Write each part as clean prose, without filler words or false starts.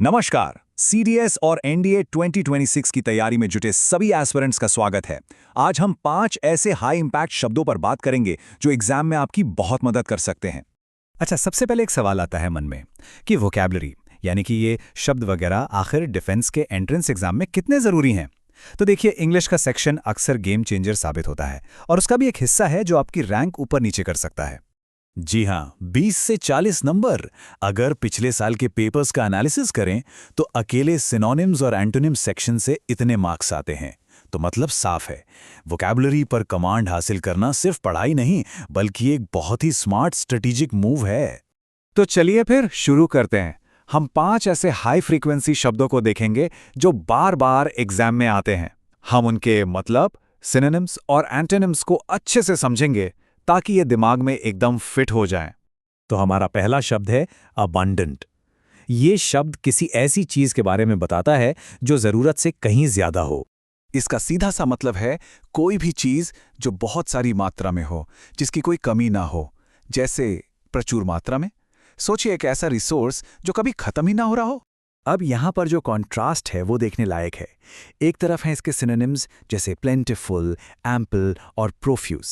नमस्कार। सीडीएस और एनडीए 2026 की तैयारी में जुटे सभी एस्पिरेंट्स का स्वागत है। आज हम 5 ऐसे हाई इंपैक्ट शब्दों पर बात करेंगे जो एग्जाम में आपकी बहुत मदद कर सकते हैं। अच्छा, सबसे पहले एक सवाल आता है मन में कि वोकैबुलरी यानी कि ये शब्द वगैरह आखिर डिफेंस के एंट्रेंस एग्जाम में कितने ज़रूरी हैं। तो देखिए, इंग्लिश का सेक्शन अक्सर गेम चेंजर साबित होता है और उसका भी एक हिस्सा है जो आपकी रैंक ऊपर नीचे कर सकता है। जी हाँ, 20 से 40 नंबर। अगर पिछले साल के पेपर्स का एनालिसिस करें तो अकेले सिनोनिम्स और एंटोनिम्स सेक्शन से इतने मार्क्स आते हैं। तो मतलब साफ है, वोकैबुलरी पर कमांड हासिल करना सिर्फ पढ़ाई नहीं बल्कि एक बहुत ही स्मार्ट स्ट्रेटेजिक मूव है। तो चलिए फिर शुरू करते हैं। हम 5 ऐसे हाई फ्रीक्वेंसी शब्दों को देखेंगे जो बार बार एग्जाम में आते हैं। हम उनके मतलब, सिनोनिम्स और एंटोनिम्स को अच्छे से समझेंगे ताकि ये दिमाग में एकदम फिट हो जाएं। तो हमारा पहला शब्द है अबंडेंट। ये शब्द किसी ऐसी चीज के बारे में बताता है जो जरूरत से कहीं ज्यादा हो। इसका सीधा सा मतलब है कोई भी चीज जो बहुत सारी मात्रा में हो, जिसकी कोई कमी ना हो। जैसे प्रचुर मात्रा में। सोचिए एक ऐसा रिसोर्स जो कभी खत्म ही ना हो रहा हो। अब यहाँ पर जो कॉन्ट्रास्ट है वो देखने लायक है। एक तरफ हैं इसके सिनोनिम्स जैसे प्लेंटिफुल, एम्पल और प्रोफ्यूज।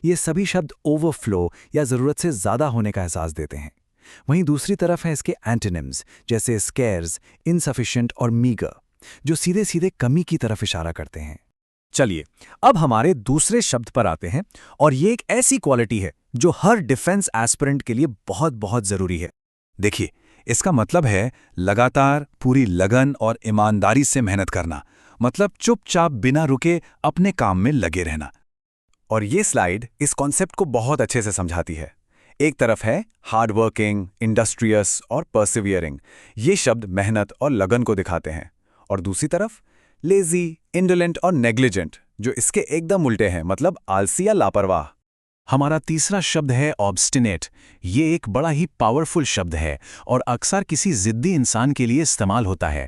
ये सभी शब्द ओवरफ्लो या ज़रूरत से ज़्यादा होने का एहसास देते हैं। वहीं दूसरी तरफ हैं इसके एंटोनिम्स जैसे स्केर्स, इनसफिशिएंट और मीगर, जो सीधे सीधे कमी की तरफ इशारा करते हैं। चलिए, अब हमारे दूसरे शब्द पर आते हैं और ये एक ऐसी क्वालिटी है जो हर डिफेंस एस्पिरेंट के लिए बहुत बहुत जरूरी है। देखिए, इसका मतलब है लगातार, पूरी लगन और ईमानदारी से मेहनत करना। मतलब चुपचाप बिना रुके अपने काम में लगे रहना। और ये स्लाइड इस कॉन्सेप्ट को बहुत अच्छे से समझाती है। एक तरफ है हार्ड वर्किंग, इंडस्ट्रियस और परसिवियरिंग। ये शब्द मेहनत और लगन को दिखाते हैं। और दूसरी तरफ लेजी, इंडोलेंट और नेग्लिजेंट, जो इसके एकदम उल्टे हैं, मतलब आलसी या लापरवाह। हमारा तीसरा शब्द है ऑब्स्टिनेट। ये एक बड़ा ही पावरफुल शब्द है और अक्सर किसी जिद्दी इंसान के लिए इस्तेमाल होता है।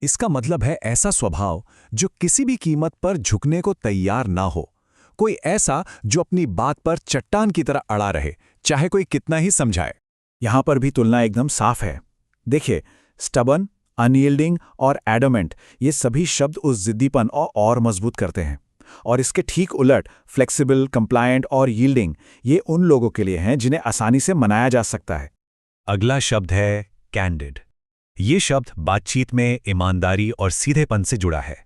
इसका मतलब है ऐसा स्वभाव जो किसी भी कीमत पर झुकने को तैयार ना हो। कोई ऐसा जो अपनी बात पर चट्टान की तरह अड़ा रहे, चाहे कोई कितना ही समझाए। यहां पर भी तुलना एकदम साफ है। देखिए, स्टबर्न, अनयील्डिंग और एडमेंट, ये सभी शब्द उस जिद्दीपन और मजबूत करते हैं। और इसके ठीक उलट फ्लेक्सिबल, कंप्लायंट और यील्डिंग, ये उन लोगों के लिए हैं जिन्हें आसानी से मनाया जा सकता है। अगला शब्द है कैंडिड। ये शब्द बातचीत में ईमानदारी और सीधेपन से जुड़ा है।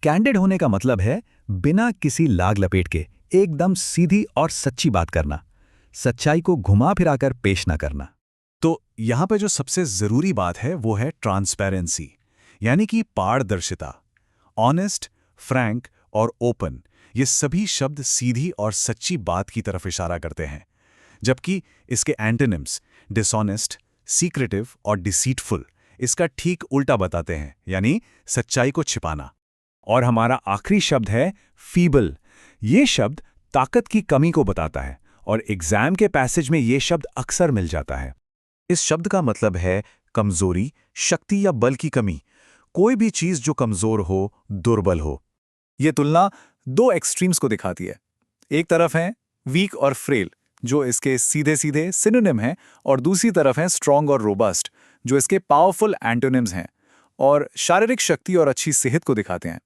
कैंडिड होने का मतलब है बिना किसी लाग लपेट के एकदम सीधी और सच्ची बात करना, सच्चाई को घुमा फिराकर पेश न करना। तो यहाँ पे जो सबसे जरूरी बात है वो है ट्रांसपेरेंसी, यानी कि पारदर्शिता। ऑनेस्ट, फ्रैंक और ओपन, ये सभी शब्द सीधी और सच्ची बात की तरफ इशारा करते हैं। जबकि इसके एंटोनिम्स डिसऑनेस्ट, सीक्रेटिव और डिसीटफुल इसका ठीक उल्टा बताते हैं, यानी सच्चाई को छिपाना। और हमारा आखिरी शब्द है फीबल। ये शब्द ताकत की कमी को बताता है और एग्जाम के पैसेज में ये शब्द अक्सर मिल जाता है। इस शब्द का मतलब है कमजोरी, शक्ति या बल की कमी। कोई भी चीज जो कमजोर हो, दुर्बल हो। ये तुलना दो एक्सट्रीम्स को दिखाती है। एक तरफ है वीक और फ्रेल, जो इसके सीधे सीधे सिनोनिम हैं, और दूसरी तरफ है स्ट्रॉन्ग और रोबस्ट, जो इसके पावरफुल एंटोनिम्स हैं और शारीरिक शक्ति और अच्छी सेहत को दिखाते हैं।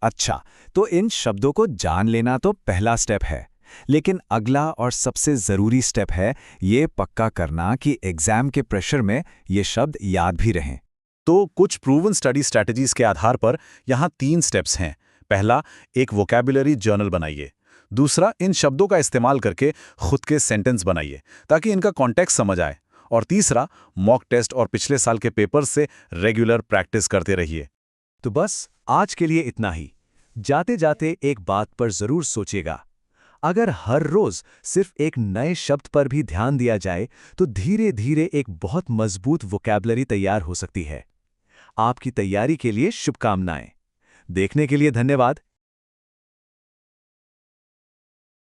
अच्छा, तो इन शब्दों को जान लेना तो पहला स्टेप है, लेकिन अगला और सबसे ज़रूरी स्टेप है ये पक्का करना कि एग्जाम के प्रेशर में ये शब्द याद भी रहें। तो कुछ प्रूवन स्टडी स्ट्रैटेजीज के आधार पर यहाँ 3 स्टेप्स हैं। पहला, एक वोकैबुलरी जर्नल बनाइए। दूसरा, इन शब्दों का इस्तेमाल करके खुद के सेंटेंस बनाइए ताकि इनका कॉन्टेक्स्ट समझ आए। और तीसरा, मॉक टेस्ट और पिछले साल के पेपर्स से रेगुलर प्रैक्टिस करते रहिए। तो बस आज के लिए इतना ही। जाते जाते एक बात पर जरूर सोचिएगा, अगर हर रोज सिर्फ एक नए शब्द पर भी ध्यान दिया जाए तो धीरे धीरे एक बहुत मजबूत वोकैबुलरी तैयार हो सकती है। आपकी तैयारी के लिए शुभकामनाएं। देखने के लिए धन्यवाद।